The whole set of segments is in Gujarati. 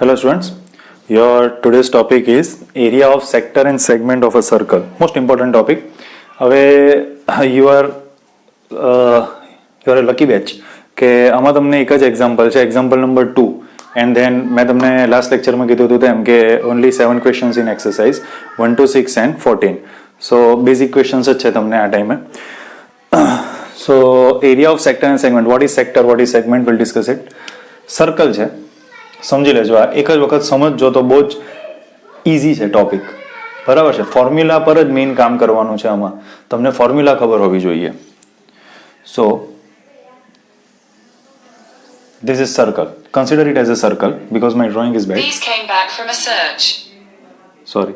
Hello students, your today's topic is area of sector and segment of a circle. Most important topic. હવે you are a lucky batch કે આમાં તમને એક જ એક્ઝામ્પલ છે, એક્ઝામ્પલ નંબર 2 એન્ડ ધેન મેં તમને લાસ્ટ લેક્ચરમાં કીધું હતું તેમ કે only 7 questions in exercise 1 to 6 and 14. So basic questions જ છે તમને આ ટાઈમે. So area of sector and segment, what is sector, what is segment, will discuss it. Circle છે, સમજી લેજો, આ એક જ વખત સમજજો તો બહુ જ ઇઝી છે ટોપિક, બરાબર છે. ફોર્મ્યુલા પર જ મેઇન કામ કરવાનું છે આમાં, તમને ફોર્મ્યુલા ખબર હોવી જોઈએ. સો this is circle, consider it as a circle because my drawing is bad. These came back from a search. Sorry.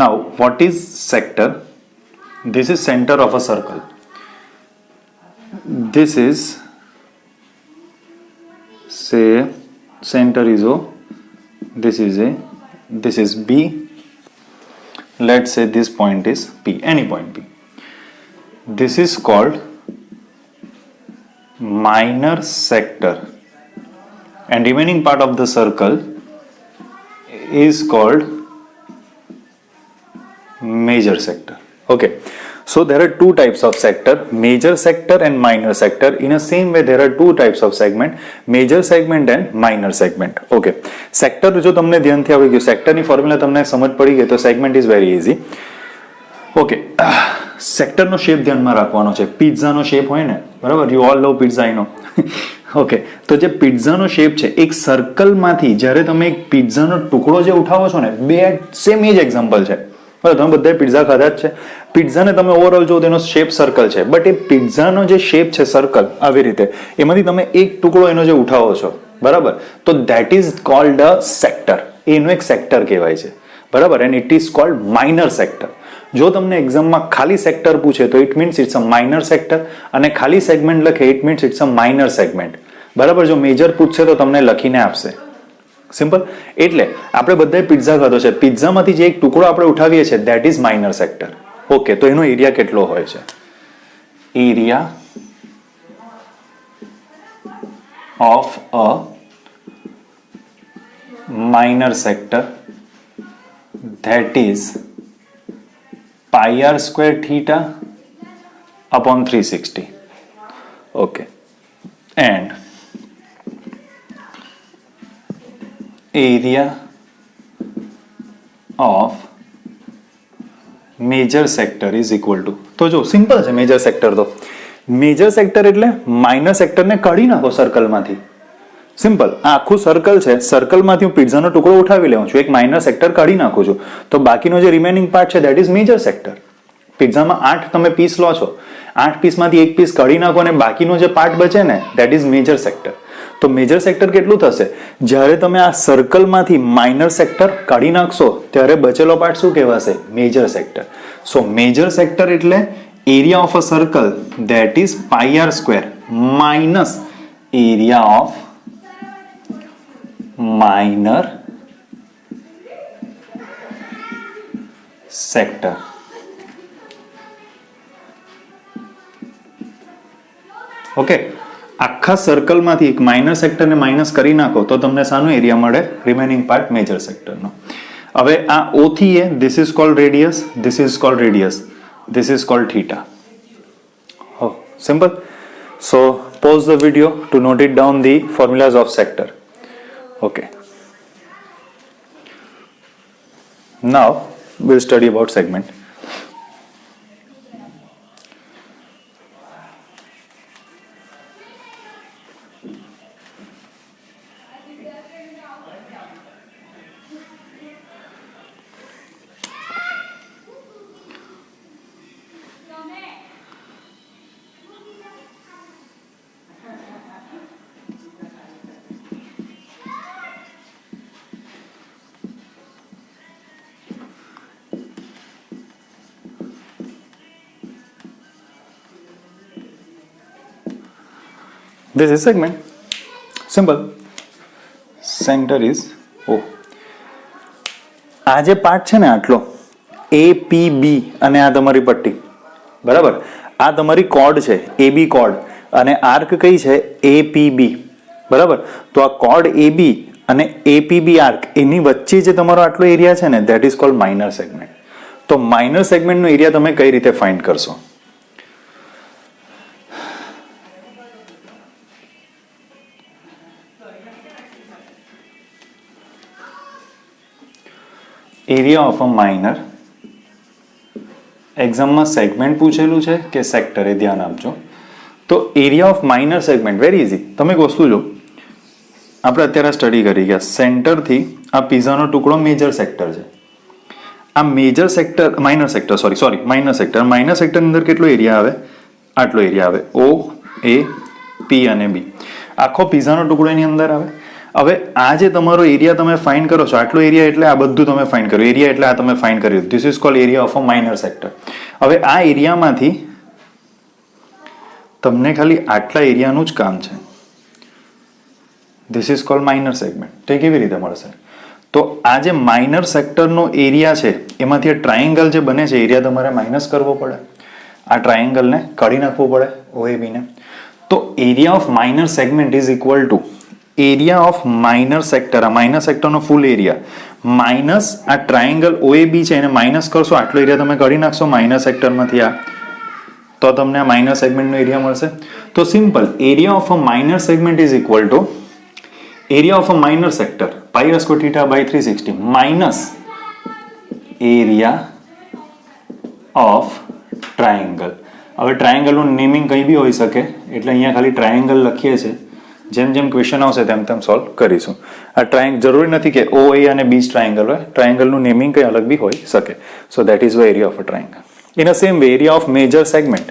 Now what is sector? This is center of a circle. This is, say, center is O, this is A, this is B. Let's say this point is P, any point P. This is called minor sector, and remaining part of the circle is called major sector. Okay, so there are two types of sector, major sector and minor sector. In the same way there are two types of segment, major segment and minor segment. Okay, sector જો તમને ધ્યાનથી આવી ગયું, સેક્ટર ની ફોર્મ્યુલા તમને સમજ પડી ગઈ તો segment is very easy. Okay, સેક્ટરનો શેપ ધ્યાનમાં રાખવાનો છે. પિઝાનો શેપ હોય ને, બરાબર, you all love pizza, I know. Okay, તો જે પિઝાનો શેપ છે, એક સર્કલમાંથી જ્યારે તમે એક પિઝાનો ટુકડો જે ઉઠાવો છો ને, બે સેમ એ જ એક્ઝામ્પલ છે, બરાબર. તમે બધા પિઝા ખાધા જ છે. પિઝાને તમે ઓવરઓલ જો તેનો શેપ સર્કલ છે, બટ એ પિઝાનો જે શેપ છે સર્કલ, આવી રીતે એમાંથી તમે એક ટુકડો એનો જે ઉઠાવો છો, બરાબર, તો that is called a sector. એનું એક સેક્ટર કહેવાય છે, બરાબર. And it is called minor sector. જો તમને એક્ઝામમાં ખાલી સેક્ટર પૂછે તો it means it's a minor sector, અને ખાલી સેગમેન્ટ લખે it means it's a minor segment, બરાબર. જો મેજર પૂછશે તો તમને લખીને આપશે, સિમ્પલ. એટલે આપણે બધાએ પિઝા ખાધો છે, પિઝામાંથી જે એક ટુકડો આપણે ઉઠાવીએ છીએ that is minor sector. Okay, તો એનો એરિયા કેટલો હોય છે? Area of a minor sector that is pi r square theta upon 360. Okay, and area of major sector is equal to, તો જો સિમ્પલ છે મેજર સેક્ટર. તો મેજર સેક્ટર એટલે માઇનર સેક્ટરને કાઢી નાખો સર્કલમાંથી. સિમ્પલ, આ આખું સર્કલ છે, સર્કલમાંથી હું પિઝાનો ટુકડો ઉઠાવી લઉં છું, એક માઇનર સેક્ટર કાઢી નાખું છું, તો બાકીનો જે રિમેનિંગ પાર્ટ છે ધેટ ઇઝ મેજર સેક્ટર. પિઝામાં 8 તમે પીસ લો છો, 8 પીસમાંથી એક પીસ કાઢી નાખો અને બાકીનો જે પાર્ટ બચે ને ધેટ ઇઝ મેજર સેક્ટર. તો મેજર સેક્ટર કેટલું થશે? જ્યારે તમે આ સર્કલમાંથી માઇનર સેક્ટર કાઢી નાખશો ત્યારે બચેલો પાર્ટ શું કહેવાશે? Major sector. So major sector એટલે area of a circle that is pi r square minus area of minor sector. Okay, આખા સર્કલમાંથી એક માઇનર સેક્ટરને માઇનસ કરી નાખો તો તમને શાનો એરિયા મળે? રિમેનિંગ પાર્ટ મેજર સેક્ટરનો. હવે આ O થી A, this is called radius, this is called radius, this is called theta. હો, simple. So pause the video to note it down the formulas of sector. Okay, now we'll study about segment. This is segment. Simple. Center is O. આ જે પાર્ટ છે ને આટલો APB અને આ તમારી પટ્ટી, બરાબર, આ તમારી કોર્ડ છે AB કોર્ડ અને આર્ક કઈ છે APB, બરાબર. તો આ કોર્ડ AB અને APB આર્ક એની વચ્ચે જે તમારો આટલો એરિયા છે ને that is called minor segment. તો માઇનર સેગમેન્ટનો એરિયા તમે કઈ રીતે ફાઇન્ડ કરશો? એરિયા ઓફ અ માઇનર, એક્ઝામમાં સેગમેન્ટ પૂછેલું છે કે સેક્ટર, એ ધ્યાન આપજો. તો area of minor segment very easy. તમે એક વસ્તુ જો, આપણે અત્યારે સ્ટડી કરી ગયા, સેન્ટરથી આ પીઝાનો ટુકડો મેજર સેક્ટર છે. આ major sector, minor sector, minor સેક્ટરની અંદર કેટલો એરિયા આવે? આટલો એરિયા આવે. O, A, P અને B. આખો પીઝાનો ટુકડો એની અંદર આવે. હવે આ જે તમારો એરિયા તમે ફાઇન્ડ કરો છો, આટલો એરિયા એટલે આ બધું તમે ફાઇન્ડ કરો, એરિયા એટલે આ તમે ફાઇન્ડ કર્યું. This is cold area of a minor sector. હવે આ એરિયામાંથી તમને ખાલી આટલા એરિયાનું જ કામ છે. This is called minor segment. તે કેવી રીતે મળશે? તો આ જે માઇનર સેક્ટરનો એરિયા છે એમાંથી ટ્રાયેંગલ જે બને છે, એરિયા તમારે માઇનસ કરવો પડે. આ ટ્રાયેંગલને કાઢી નાખવું પડે, OAB ને. તો area of minor segment is equal to area of minor sector, આ માઇનર સેક્ટરનો ફૂલ એરિયા માઇનસ આ ટ્રાયેંગલ OAB છે એને માઇનસ કરશો, આટલો એરિયા તમે કાઢી નાખશો માઇનર સેક્ટરમાંથી આ, તો તમને આ માઇનર સેગમેન્ટનો એરિયા મળશે. તો simple, area of a minor segment is equal to area of a minor sector pi r square theta by 360 minus area of triangle. હવે ટ્રાયેંગલનું નેમિંગ કંઈ બી હોઈ શકે, એટલે અહીંયા ખાલી ટ્રાયેંગલ લખીએ છીએ. જેમ જેમ ક્વેશ્ચન આવશે તેમ તેમ સોલ્વ કરીશું. આ ટ્રાયેંગલ જરૂરી નથી કે OA અને B ટ્રાયેંગલ હોય, ટ્રાયેંગલનું નેમિંગ કંઈ અલગ બી હોઈ શકે. So that is the area of a triangle. In a same way, area of major segment,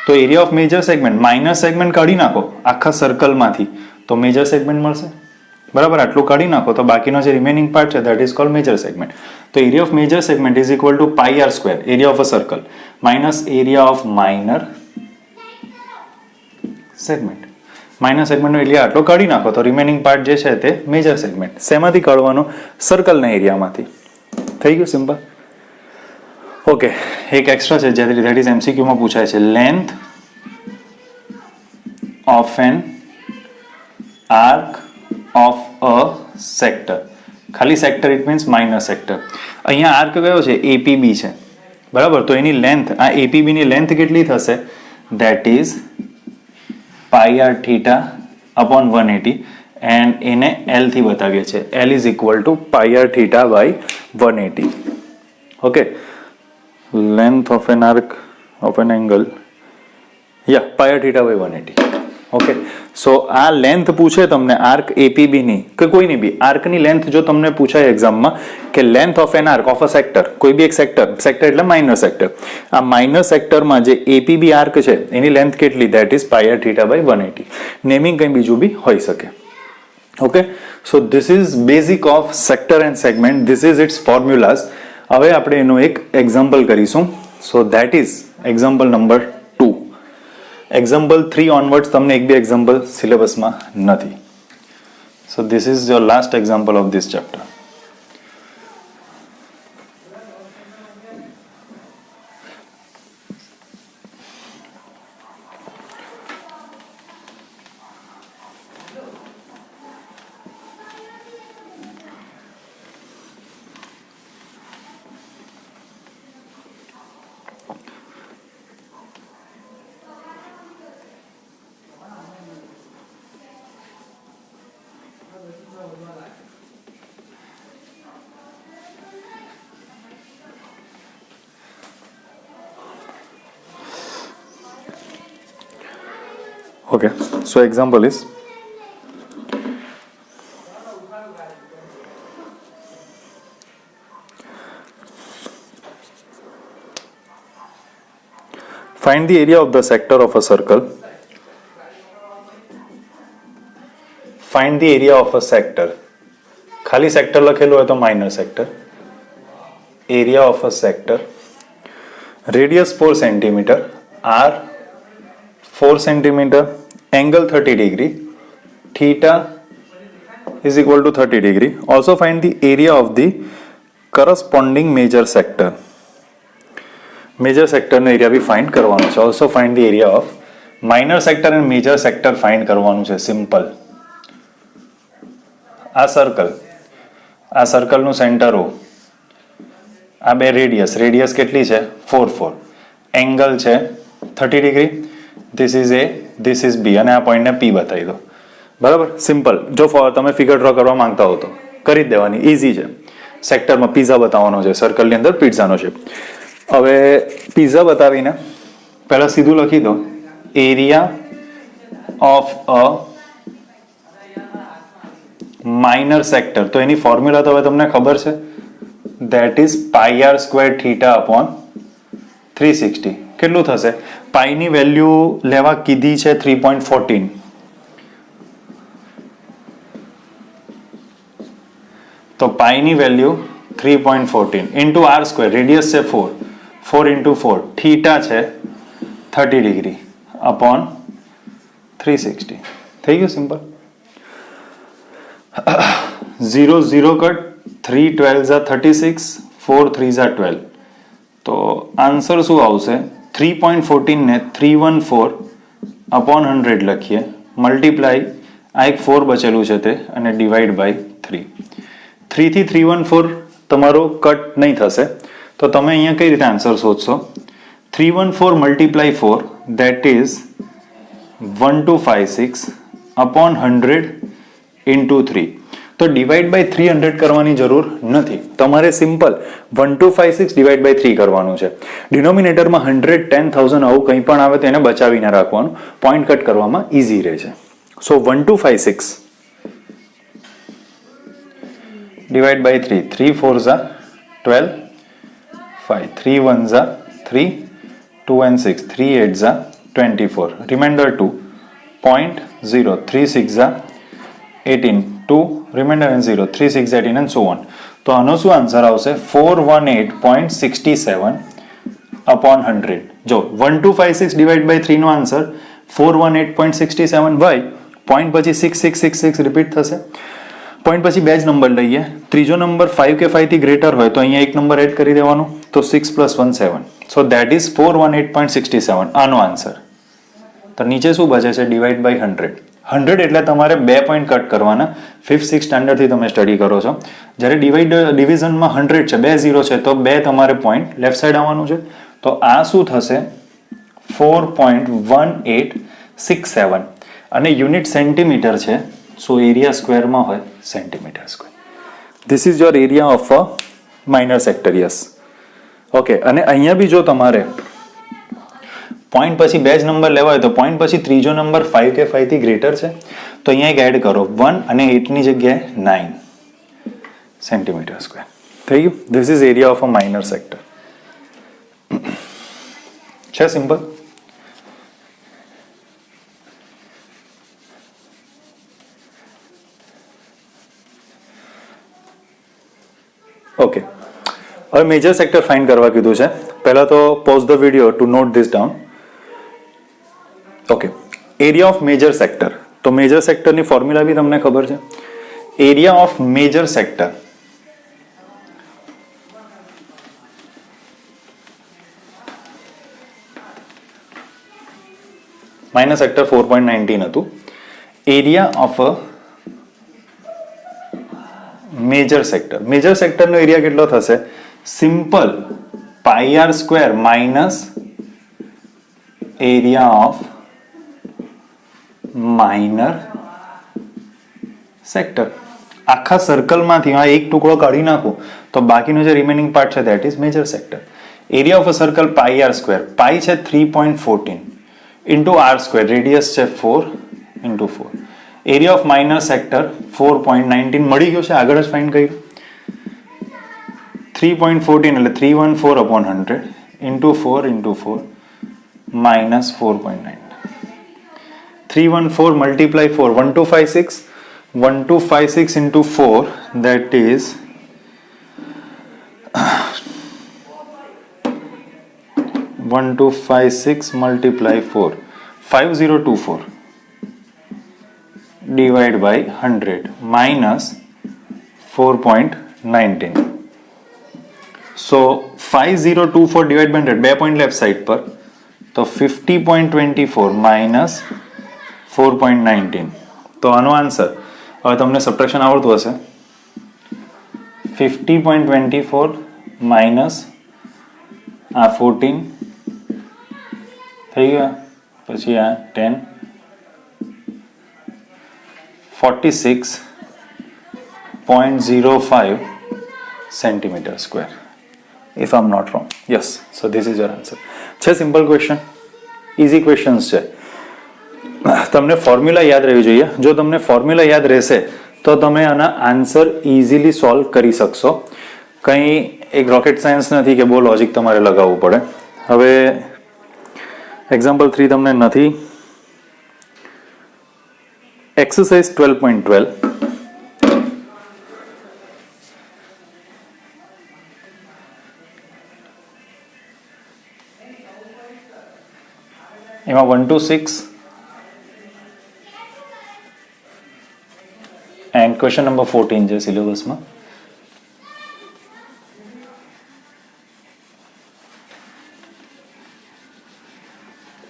તો area of major segment, minor segment કાઢી નાખો આખા સર્કલમાંથી તો મેજર સેગમેન્ટ મળશે. બરાબર, આટલું કાઢી નાખો તો બાકીનો જે રિમેનિંગ પાર્ટ છે that is called major segment. તો area of major segment is equal to pi r square area of a circle minus area of minor segment. Minor સેગમેન્ટનો એરિયા આટલો કાઢી નાખો તો રિમેનિંગ પાર્ટ જે છે તે મેજર સેગમેન્ટ. શેમાંથી કાઢવાનો? સર્કલના એરિયામાંથી. થઈ ગયું સિમ્પલ. ઓકે, એક એક્સ્ટ્રા છે જેથી ધેટ ઇઝ MCQમાં પૂછાય છે. Length of an arc of a sector. ખાલી sector it means minor sector. અહીંયા આર્ક કયો છે? APB છે. બરાબર, તો એની લેન્થ, આ APB ની લેન્થ કેટલી થશે? That is pi r theta upon 180 and એને L થી બતાવીએ છીએ. L is equal to pi r theta by 180. Okay, length of an arc of an angle, yeah, pi r theta by 180. Okay, સો આ લેન્થ પૂછે તમને આર્ક APB ની કે કોઈની બી આર્કની લેન્થ જો તમને પૂછાય એક્ઝામમાં કે length of an arc of a sector, કોઈ બી એક સેક્ટર એટલે માઇનર સેક્ટર, આ માઇનર સેક્ટરમાં જે APB આર્ક છે એની લેન્થ કેટલી? That is pi r theta by 180. Naming કંઈ બીજું બી હોઈ શકે. Okay, so this is basic of sector and segment. This is its formulas. હવે આપણે એનું એક એક્ઝામ્પલ કરીશું. So that is example number 2. Example 3 onwards તમને એક બી એક્ઝામ્પલ સિલેબસમાં નથી. So this is your last example of this chapter. Okay, so example is find the area of the sector of a circle. Find the area of a sector. ખાલી સેક્ટર લખેલું હોય તો minor sector. Area of a sector. Radius 4 centimetre, R 4 centimetre, angle 30 degree, theta is equal to 30 degree. Also find the area of the corresponding major sector. Major સેક્ટરનો એરિયા બી ફાઇન્ડ કરવાનો છે. Also find the area of minor sector and major sector find કરવાનું છે. સિમ્પલ. આ સર્કલનું સેન્ટર O, આ બે રેડિયસ કેટલી છે 4 4, એંગલ છે 30 degree. This is A, this is B અને આ પોઈન્ટને P બતાવી દો. બરાબર, સિમ્પલ. જો તમે ફિગર ડ્રો કરવા માંગતા હો તો કરી જ દેવાની, ઇઝી છે. સેક્ટરમાં પિઝા બતાવવાનો છે, સર્કલની અંદર પિઝાનો છે. હવે પિઝા બતાવીને પહેલા સીધું લખી દો area of a minor sector. તો એની ફોર્મ્યુલા તો હવે તમને ખબર છે, that is pi R square theta upon 360. કેટલું થશે? પાઈની વેલ્યુ લેવા કીધી છે 3.14. તો પાઈની value 3.14 into R square, radius છે 4 ઇન્ટુ 4, થીટા છે 30 ડિગ્રી અપોન 360. થઈ ગયું સિમ્પલ. 0 0 કટ, 3 12 36, 4 3 12. તો આન્સર શું આવશે? 3.14 ને 314 અપોન 100 લખીએ, મલ્ટીપ્લાય આ એક 4 બચેલું છે તે, અને ડિવાઈડ બાય 3. 3 થી 314 તમારો કટ નહીં થશે, તો તમે અહીંયા કઈ રીતે આન્સર શોધશો? 314 multiply 4, that is 1256 upon 100 into 3. તો ડિવાઈડ બાય 300 કરવાની જરૂર નથી, તમારે સિમ્પલ 1256 ડિવાઈડ બાય 3 કરવાનું છે. ડિનોમિનેટરમાં 100, 10,000 આવું કંઈ પણ આવે તો એને બચાવીને રાખવાનું, પોઈન્ટ કટ કરવામાં ઇઝી રહે છે. સો 1256 divided by 3, 3 4s are 12, 5, 3 1s are 3, 2 and 6, 3 8s are 24, remainder 2, 0.0, 3 6s are 18, 2, remainder and 0, 3 6 18 and so on. તો આનો શું આન્સર આવશે? 418.67 upon 100. જો 1256 divided by 3 નો આન્સર 418.67. વાય પોઈન્ટ પછી 6666 રિપીટ થશે. પોઈન્ટ પછી બે જ નંબર લઈએ. ત્રીજો નંબર 5 કે 5 થી ગ્રેટર હોય તો અહીંયા એક નંબર એડ કરી દેવાનો, તો 6 + 1 7. સો ધેટ ઇઝ 418.67 આનો આન્સર. તો નીચે શું બચે છે? Divide by 100. 100 એટલે તમારે 2 પોઈન્ટ કટ કરવાના. 5th 6th સ્ટાન્ડર્ડથી તમે સ્ટડી કરો છો. જ્યારે ડિવિઝનમાં 100 છે, 2 0 છે, તો 2 તમારે પોઈન્ટ લેફ્ટ સાઈડ આવવાનું છે. તો આ શું થશે? 4.1867 અને યુનિટ સેન્ટીમીટર છે. સો એરિયા સ્ક્વેરમાં હોય centimetre square. This is your area of a minor sector. Yes, okay. અને અહીંયા બી જો તમારે પોઈન્ટ પછી બે જ નંબર લેવા હોય તો પોઈન્ટ પછી ત્રીજો નંબર 5 કે 5 થી ગ્રેટર છે તો અહીંયા એક એડ કરો, 1 અને 8 ની જગ્યાએ 9 સેન્ટીમીટર સ્ક્વેર. થઈ ગયું. This is area of a minor sector. છે સિમ્પલ. ઓકે, હવે મેજર સેક્ટર ફાઇન્ડ કરવા કીધું છે. પહેલા તો pause the video to note this down. Okay, area of major sector. તો મેજર સેક્ટરની ફોર્મ્યુલા બી તમને ખબર છે. Area of major sector minor sector 4.19 હતું. Area of a major sector. Major સેક્ટરનો એરિયા કેટલો થશે? Simple pi R square minus area of minor sector. આખા સર્કલમાંથી આ એક ટુકડો કાઢી નાખો તો બાકીનો જે રિમેનિંગ પાર્ટ છે that is major sector. Area of a circle pi R square. Pi છે 3.14 ઇન્ટુ આર સ્ક્વેર, રેડિયસ છે 4 into 4. Area of minor sector 4.19 મળી ગયો છે, આગળ જ ફાઇન્ડ કર્યું. 3.14 એટલે 314 upon 100 into 4 into 4 minus 4.9. 314 multiply 4, 1256. 1256 into 4, that is 1256 multiply 4, 5024 divide by 100 minus 4.19. So 5024 divide by 100, 2 point left side પર, તો 50.24 માઇનસ 4.19. તો આનો આન્સર, હવે તમને સબટ્રેક્શન આવડતું હશે, 50.24 માઇનસ આ 14 થઈ ગયા, પછી આ 10, 46.05 centimeter square, if I'm not wrong. Yes, so this is your answer. છે સિમ્પલ ક્વેશ્ચન, ઇઝી ક્વેશ્ચન્સ છે. તમને ફોર્મ્યુલા યાદ રહેવી જોઈએ. જો તમને ફોર્મ્યુલા યાદ રહેશે તો તમે આના આન્સર ઇઝીલી સોલ્વ કરી શકશો. કંઈ એક રોકેટ સાયન્સ નથી કે બહુ લોજિક તમારે લગાવવું પડે. હવે એક્ઝામ્પલ 3 તમને નથી. એક્સરસાઇઝ 12.12, એમાં 1 to 6 એન્ડ ક્વેશ્ચન નંબર 14 છે સિલેબસમાં.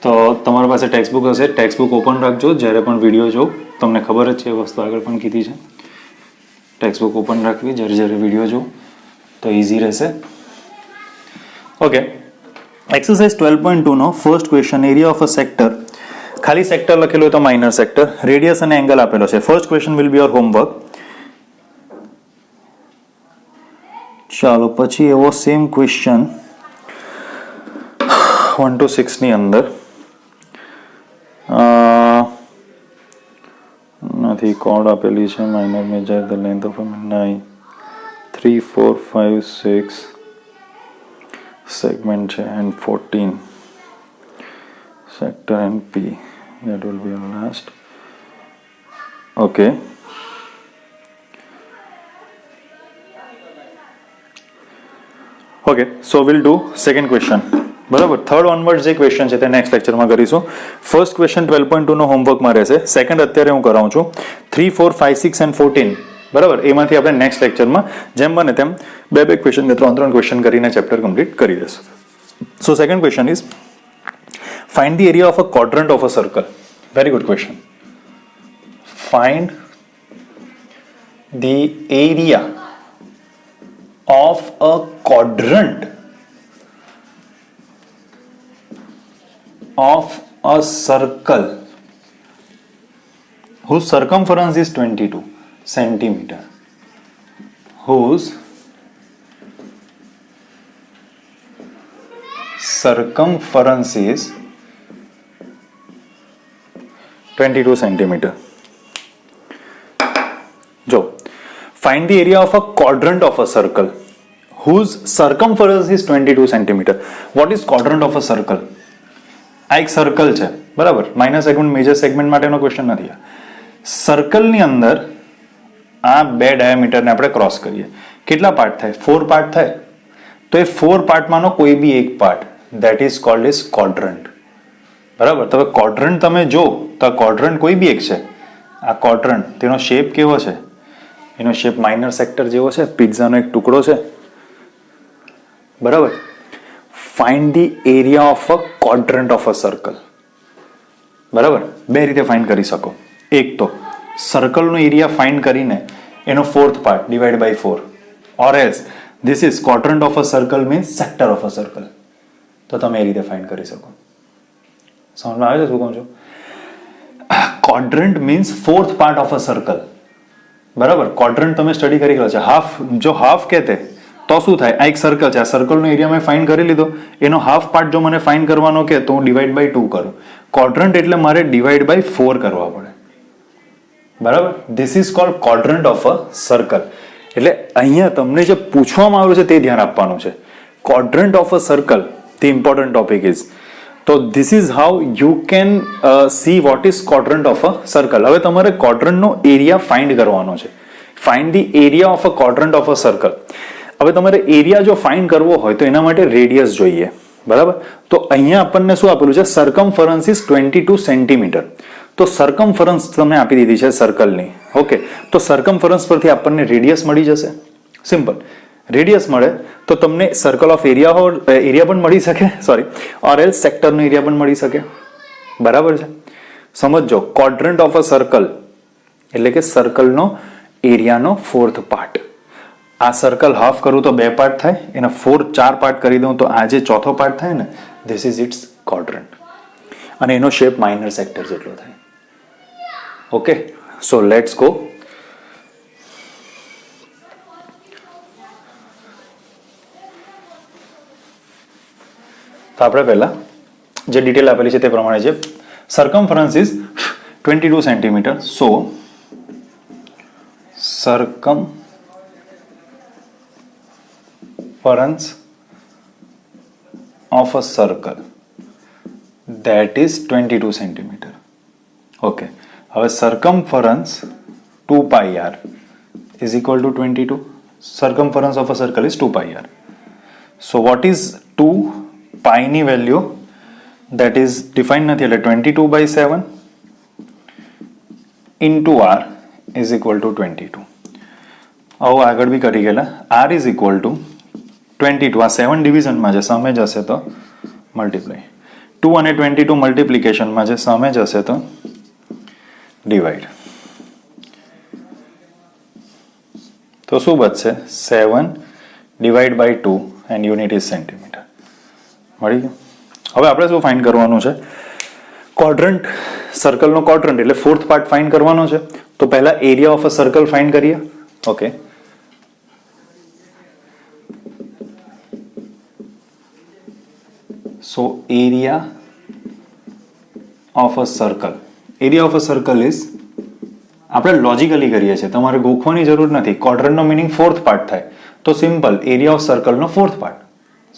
તો તમારી પાસે ટેક્સ્ટ બુક હશે, ટેક્સ્ટ બુક ઓપન રાખજો જ્યારે પણ વિડીયો જોઉં. તમને ખબર જ છે એ વસ્તુ આગળ પણ કીધી છે, ટેક્સ્ટ બુક ઓપન રાખવી જ્યારે વિડીયો જોઉં તો ઇઝી રહેશે. ઓકે, એક્સરસાઇઝ 12.2 નો first question, area of a sector. ખાલી સેક્ટર લખેલું હોય તો માઇનર સેક્ટર, રેડિયસ અને એંગલ આપેલો છે. First question will be your homework. ચાલો પછી એવો સેમ ક્વેશ્ચન 1 to 6 ની અંદર નથી, કોડ આપેલી છે minor major the length of 9 3 4 5 6 segment છે and 14 sector and P, that will be our last. Okay, so we'll do second question. બરાબર, થર્ડ ઓનવર્ડ જે ક્વેશ્ચન છે તે નેક્સ્ટ લેક્ચરમાં કરીશું. ફર્સ્ટ ક્વેશ્ચન 12.2 નો હોમવર્કમાં રહેશે. સેકન્ડ અત્યારે હું કરાવું છું. 3 4 5 6 and 14, બરાબર, એમાંથી આપણે નેક્સ્ટ લેક્ચરમાં જેમ બને તેમ બે ક્વેશ્ચન કે ત્રણ ક્વેશ્ચન કરીને ચેપ્ટર કમ્પ્લીટ કરી દઈશું. So second question is find the area of a quadrant of a circle. Very good question. Find the area of a quadrant of a circle whose circumference is 22 centimeter, whose circumference is 22 centimeter. Jo, find the area of a quadrant of a circle whose circumference is 22 centimeter. What is quadrant of a circle? આ એક સર્કલ છે, બરાબર. માઇનર સેગમેન્ટ મેજર સેગમેન્ટ માટેનો ક્વેશ્ચન નથી. આ સર્કલની અંદર આ બે ડાયામીટરને આપણે ક્રોસ કરીએ, કેટલા પાર્ટ થાય? 4 પાર્ટ થાય. તો એ 4 પાર્ટમાંનો કોઈ બી એક part, that is cold is quadrant, બરાબર. તો હવે ક્વોડ્રન્ટ તમે જો તો આ ક્વોડ્રન્ટ કોઈ બી એક છે. આ ક્વોડ્રન્ટ, તેનો શેપ કેવો છે? એનો શેપ માઇનર સેક્ટર જેવો છે, પિઝાનો એક ટુકડો છે, બરાબર. Find the area of a quadrant of a circle, બરાબર. બે રીતે ફાઇન્ડ કરી શકો. એક તો સર્કલનો એરિયા ફાઇન્ડ કરીને એનો 4th part divide by 4, or else this is quadrant of a circle means sector of a circle. તો તમે એ રીતે ફાઇન્ડ કરી શકો. સમજમાં આવે છે શું કહું છું? Quadrant means 4th part of a circle, બરાબર. ક્વોડ્રન્ટ તમે સ્ટડી કરી ગયો છે. હાફ, જો હાફ કહેતે તો શું થાય? આ એક સર્કલ છે, આ સર્કલનો એરિયા મેં ફાઇન્ડ કરી લીધો, એનો હાફ પાર્ટ જો મને ફાઇન્ડ કરવાનો કે તો હું ડિવાઈડ બાય 2 કરું. ક્વોડ્રન્ટ એટલે મારે ડિવાઈડ બાય 4 કરવા પડે, બરાબર. This is cold quadrant of a circle. એટલે અહીંયા તમને જે પૂછવામાં આવ્યું છે તે ધ્યાન આપવાનું છે. Quadrant of a circle, the important topic is. તો this is how you can see what is quadrant of a circle. હવે તમારે ક્વોડ્રન્ટનો એરિયા ફાઇન્ડ કરવાનો છે. Find the area of a quadrant of a circle. હવે તમારે એરિયા જો ફાઇન્ડ કરવો હોય તો એના માટે રેડિયસ જોઈએ, બરાબર. તો અહીંયા આપણને શું આપેલું છે? સર્કમફરન્સ ઇઝ 22 સેન્ટીમીટર. તો સર્કમફરન્સ તમે આપી દીધી છે સર્કલની. ઓકે, તો સર્કમફરન્સ પરથી આપણને રેડિયસ મળી જશે. સિમ્પલ. રેડિયસ મળે તો તમને સર્કલ ઓફ એરિયા પણ મળી શકે, સોરી, ઓર એલ્સ સેક્ટરનો એરિયા પણ મળી શકે. બરાબર છે? સમજો, ક્વોડ્રન્ટ ઓફ અ સર્કલ એટલે કે સર્કલનો એરિયાનો ફોર્થ પાર્ટ. આ સર્કલ હાફ કરું તો 2 પાર્ટ થાય, એના 4 પાર્ટ કરી દઉં તો આ જે ચોથો પાર્ટ થાય ને, ધીસ ઇઝ ઇટ્સ ક્વોડ્રન્ટ. અને એનો શેપ માઇનર સેક્ટર જેટલો થાય. Okay, so let's go. તો આપણે પહેલા જે ડિટેલ આપેલી છે તે પ્રમાણે છે. Circumference is 22 centimetre. So circumference of a circle that is 22 centimeter. Okay. હવે circumference 2 pi r is equal to 22. Circumference of a circle is 2 pi r. So what is 2 pi ની વેલ્યુ? That is defined નથી, એટલે 22/7 into r is equal to 22. આવું આગળ બી કરી ગયેલા. r is equal to 22. આ 7 ડિવિઝનમાં છે, સામે જશે તો મલ્ટીપ્લાય. 2 અને 22 મલ્ટીપ્લિકેશનમાં છે, સામે જશે તો ડિવાઈડ. તો શું બચશે? 7 divide by 2 and unit is centimetre. મળી ગયું. હવે આપણે શું ફાઇન્ડ કરવાનું છે? ક્વોડ્રન્ટ, સર્કલનો ક્વોડ્રન્ટ એટલે ફોર્થ પાર્ટ ફાઇન્ડ કરવાનો છે. તો પહેલા area of a circle find કરીએ. Okay, so area of a circle, area of a circle is, આપણે લોજિકલી કરીએ છીએ, તમારે ગોખવાની જરૂર નથી. ક્વોડ્રન્ટનો મિનિંગ ફોર્થ પાર્ટ થાય, તો સિમ્પલ એરિયા ઓફ સર્કલનો ફોર્થ પાર્ટ.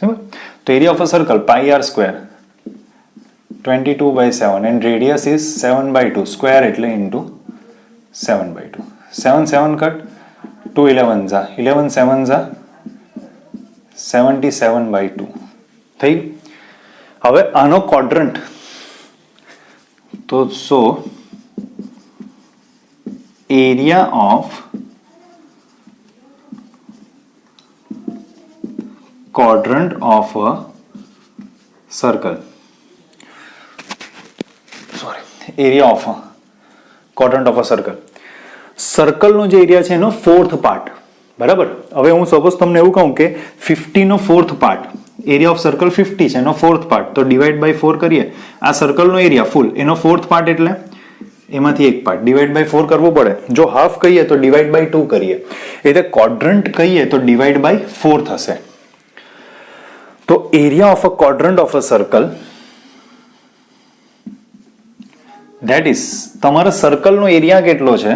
સિમ્પલ. તો area of a circle pi R square 22/7 and radius is 7/2. Square એટલે ઇન્ટુ 7/2. 7 7 કટ, 2 11 જા, 11 7 જા 77/2 થઈ. હવે આનો ક્વોડ્રન્ટ, તો so area of quadrant of a circle, sorry, area of a quadrant of a circle. સર્કલનો જે એરિયા છે એનો ફોર્થ પાર્ટ. બરાબર. હવે હું સપોઝ તમને એવું કહું કે 50 નો fourth part, area of circle 50 છે, એનો ફોર્થ પાર્ટ, તો ડિવાઈડ બાય 4 કરીએ. આ સર્કલનો એરિયા ફૂલ, એનો ફોર્થ પાર્ટ એટલે એમાંથી એક પાર્ટ ડિવાઈડ બાય 4 કરવું પડે. જો હાફ કહીએ તો ડિવાઈડ બાય 2 કરીએ. એટલે ક્વોડ્રન્ટ કહીએ તો ડિવાઈડ બાય 4 થશે. તો area of a quadrant of a circle, that is, તમારા સર્કલનો એરિયા કેટલો છે?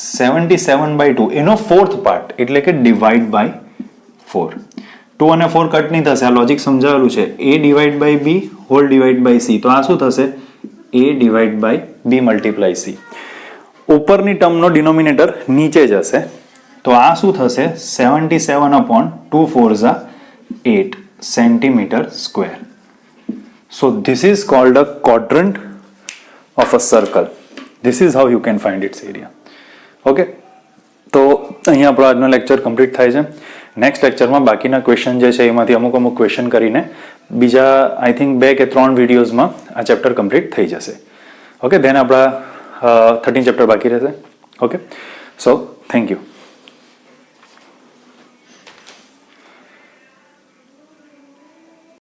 77/2, એનો ફોર્થ પાર્ટ એટલે કે ડિવાઈડ બાય 4. 2 અને 4 કટ નહીં થશે, આ લોજિક સમજાવેલું છે. a divide by b whole divide by c, તો આ શું થશે? a divide by b multiply c. ઉપરની ટર્મનો ડિનોમિનેટર નીચે જશે, તો આ શું થશે? 77/2 4 8 centimeter square. So this is called a quadrant of a circle. This is how you can find its area. Okay, તો અહીંયા આપણો આજનો લેક્ચર કમ્પ્લીટ થાય છે. નેક્સ્ટ લેક્ચરમાં બાકીના ક્વેશ્ચન જે છે એમાંથી અમુક ક્વેશ્ચન કરીને બીજા આઈ થિંક 2 કે 3 વિડીયોઝમાં આ ચેપ્ટર કમ્પ્લીટ થઈ જશે. ઓકે, દેન આપણા 13 ચેપ્ટર બાકી રહેશે. Okay, so thank you.